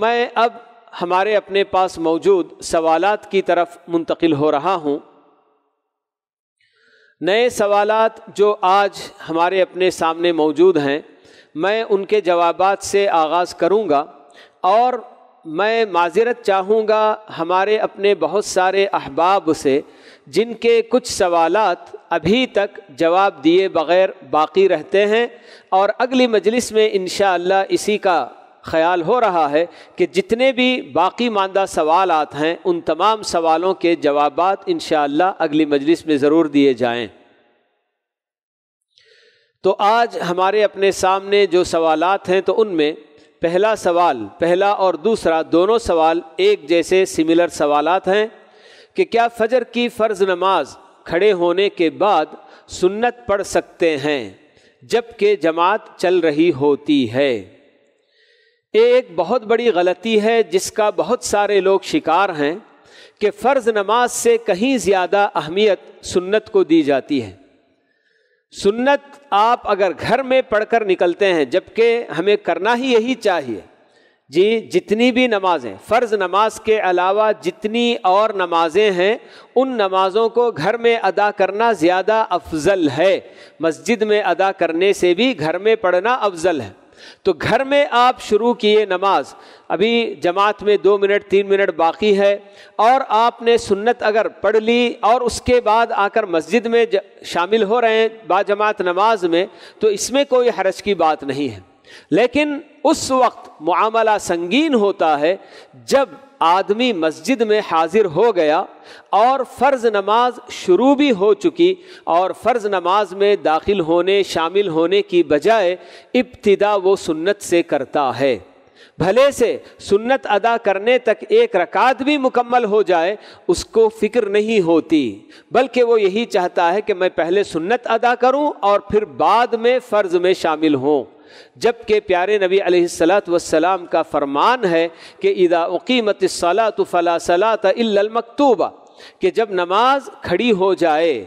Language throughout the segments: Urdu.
میں اب ہمارے اپنے پاس موجود سوالات کی طرف منتقل ہو رہا ہوں۔ نئے سوالات جو آج ہمارے اپنے سامنے موجود ہیں، میں ان کے جوابات سے آغاز کروں گا، اور میں معذرت چاہوں گا ہمارے اپنے بہت سارے احباب سے جن کے کچھ سوالات ابھی تک جواب دیے بغیر باقی رہتے ہیں، اور اگلی مجلس میں انشاءاللہ اسی کا خیال ہو رہا ہے کہ جتنے بھی باقی ماندہ سوالات ہیں ان تمام سوالوں کے جوابات انشاءاللہ اگلی مجلس میں ضرور دیے جائیں۔ تو آج ہمارے اپنے سامنے جو سوالات ہیں تو ان میں پہلا اور دوسرا دونوں سوال ایک جیسے سملر سوالات ہیں کہ کیا فجر کی فرض نماز کھڑے ہونے کے بعد سنت پڑھ سکتے ہیں جبکہ جماعت چل رہی ہوتی ہے؟ ایک بہت بڑی غلطی ہے جس کا بہت سارے لوگ شکار ہیں کہ فرض نماز سے کہیں زیادہ اہمیت سنت کو دی جاتی ہے۔ سنت آپ اگر گھر میں پڑھ کر نکلتے ہیں، جبکہ ہمیں کرنا ہی یہی چاہیے، جتنی بھی نمازیں فرض نماز کے علاوہ جتنی اور نمازیں ہیں ان نمازوں کو گھر میں ادا کرنا زیادہ افضل ہے۔ مسجد میں ادا کرنے سے بھی گھر میں پڑھنا افضل ہے۔ تو گھر میں آپ شروع کیے نماز، ابھی جماعت میں 2 منٹ 3 منٹ باقی ہے، اور آپ نے سنت اگر پڑھ لی اور اس کے بعد آ کر مسجد میں شامل ہو رہے ہیں باجماعت نماز میں، تو اس میں کوئی حرج کی بات نہیں ہے۔ لیکن اس وقت معاملہ سنگین ہوتا ہے جب آدمی مسجد میں حاضر ہو گیا اور فرض نماز شروع بھی ہو چکی، اور فرض نماز میں داخل ہونے شامل ہونے کی بجائے ابتدا وہ سنت سے کرتا ہے۔ بھلے سے سنت ادا کرنے تک 1 رکعت بھی مکمل ہو جائے اس کو فکر نہیں ہوتی، بلکہ وہ یہی چاہتا ہے کہ میں پہلے سنت ادا کروں اور پھر بعد میں فرض میں شامل ہوں۔ جبکہ پیارے نبی علیہ الصلاۃ والسلام کا فرمان ہے کہ اذا اقیمت الصلاۃ فلا صلاۃ الا المکتوبہ، کہ جب نماز کھڑی ہو جائے،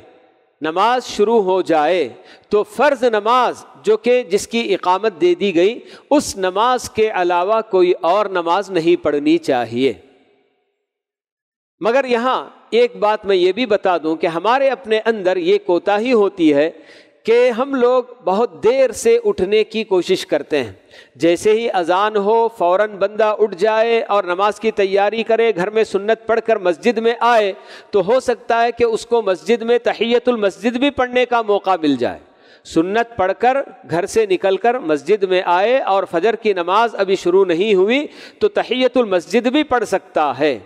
نماز شروع ہو جائے، تو فرض نماز جو کہ جس کی اقامت دے دی گئی اس نماز کے علاوہ کوئی اور نماز نہیں پڑھنی چاہیے۔ مگر یہاں ایک بات میں یہ بھی بتا دوں کہ ہمارے اپنے اندر یہ کوتاہی ہوتی ہے کہ ہم لوگ بہت دیر سے اٹھنے کی کوشش کرتے ہیں۔ جیسے ہی اذان ہو فوراً بندہ اٹھ جائے اور نماز کی تیاری کرے، گھر میں سنت پڑھ کر مسجد میں آئے، تو ہو سکتا ہے کہ اس کو مسجد میں تحیۃ المسجد بھی پڑھنے کا موقع مل جائے۔ سنت پڑھ کر گھر سے نکل کر مسجد میں آئے اور فجر کی نماز ابھی شروع نہیں ہوئی تو تحیۃ المسجد بھی پڑھ سکتا ہے۔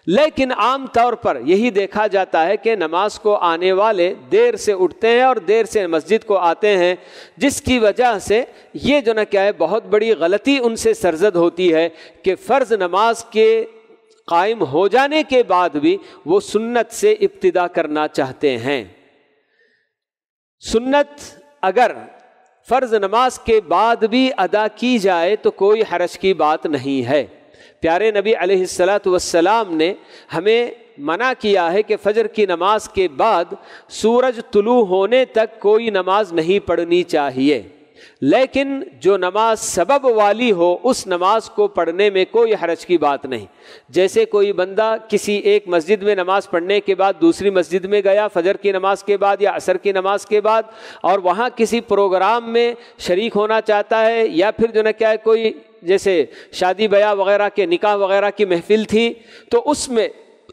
لیکن عام طور پر یہی دیکھا جاتا ہے کہ نماز کو آنے والے دیر سے اٹھتے ہیں اور دیر سے مسجد کو آتے ہیں، جس کی وجہ سے یہ جو کیا ہے بہت بڑی غلطی ان سے سرزد ہوتی ہے کہ فرض نماز کے قائم ہو جانے کے بعد بھی وہ سنت سے ابتدا کرنا چاہتے ہیں۔ سنت اگر فرض نماز کے بعد بھی ادا کی جائے تو کوئی حرج کی بات نہیں ہے۔ پیارے نبی علیہ الصلاۃ والسلام نے ہمیں منع کیا ہے کہ فجر کی نماز کے بعد سورج طلوع ہونے تک کوئی نماز نہیں پڑھنی چاہیے، لیکن جو نماز سبب والی ہو اس نماز کو پڑھنے میں کوئی حرج کی بات نہیں۔ جیسے کوئی بندہ کسی ایک مسجد میں نماز پڑھنے کے بعد دوسری مسجد میں گیا فجر کی نماز کے بعد یا عصر کی نماز کے بعد، اور وہاں کسی پروگرام میں شریک ہونا چاہتا ہے، یا پھر جو کیا ہے کوئی جیسے شادی بیاہ وغیرہ کے نکاح وغیرہ کی محفل تھی، تو اس میں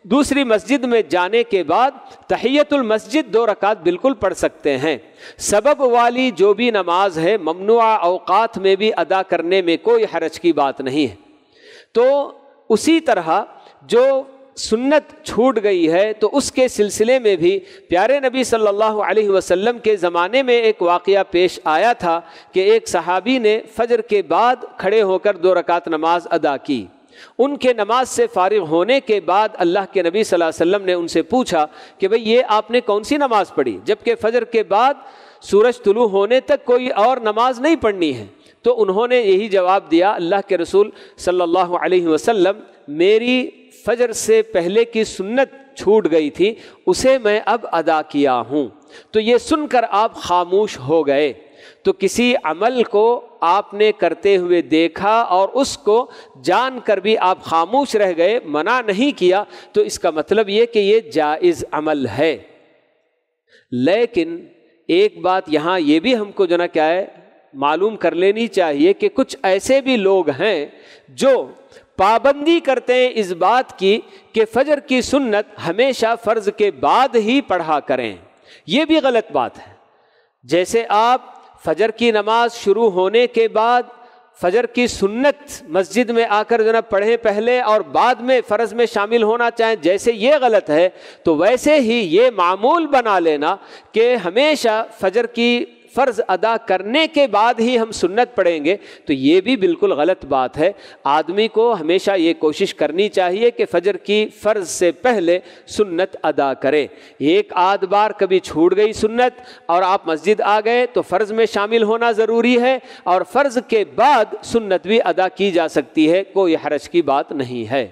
دوسری مسجد میں جانے کے بعد تحیۃ المسجد 2 رکعت بالکل پڑھ سکتے ہیں۔ سبب والی جو بھی نماز ہے ممنوع اوقات میں بھی ادا کرنے میں کوئی حرج کی بات نہیں ہے۔ تو اسی طرح جو سنت چھوٹ گئی ہے تو اس کے سلسلے میں بھی پیارے نبی صلی اللہ علیہ وسلم کے زمانے میں ایک واقعہ پیش آیا تھا کہ ایک صحابی نے فجر کے بعد کھڑے ہو کر 2 رکعت نماز ادا کی۔ ان کے نماز سے فارغ ہونے کے بعد اللہ کے نبی صلی اللہ علیہ وسلم نے ان سے پوچھا کہ بھئی یہ آپ نے کون سی نماز پڑھی، جبکہ فجر کے بعد سورج طلوع ہونے تک کوئی اور نماز نہیں پڑھنی ہے؟ تو انہوں نے یہی جواب دیا، اللہ کے رسول صلی اللہ علیہ وسلم میری فجر سے پہلے کی سنت چھوٹ گئی تھی، اسے میں اب ادا کیا ہوں۔ تو یہ سن کر آپ خاموش ہو گئے۔ تو کسی عمل کو آپ نے کرتے ہوئے دیکھا اور اس کو جان کر بھی آپ خاموش رہ گئے، منع نہیں کیا، تو اس کا مطلب یہ کہ یہ جائز عمل ہے۔ لیکن ایک بات یہاں یہ بھی ہم کو جو نا کیا ہے معلوم کر لینی چاہیے کہ کچھ ایسے بھی لوگ ہیں جو پابندی کرتے ہیں اس بات کی کہ فجر کی سنت ہمیشہ فرض کے بعد ہی پڑھا کریں۔ یہ بھی غلط بات ہے۔ جیسے آپ فجر کی نماز شروع ہونے کے بعد فجر کی سنت مسجد میں آ کر جو نا پڑھیں پہلے اور بعد میں فرض میں شامل ہونا چاہیں، جیسے یہ غلط ہے، تو ویسے ہی یہ معمول بنا لینا کہ ہمیشہ فجر کی فرض ادا کرنے کے بعد ہی ہم سنت پڑھیں گے، تو یہ بھی بالکل غلط بات ہے۔ آدمی کو ہمیشہ یہ کوشش کرنی چاہیے کہ فجر کی فرض سے پہلے سنت ادا کرے۔ ایک آدھ بار کبھی چھوٹ گئی سنت اور آپ مسجد آ گئے تو فرض میں شامل ہونا ضروری ہے، اور فرض کے بعد سنت بھی ادا کی جا سکتی ہے، کوئی حرج کی بات نہیں ہے۔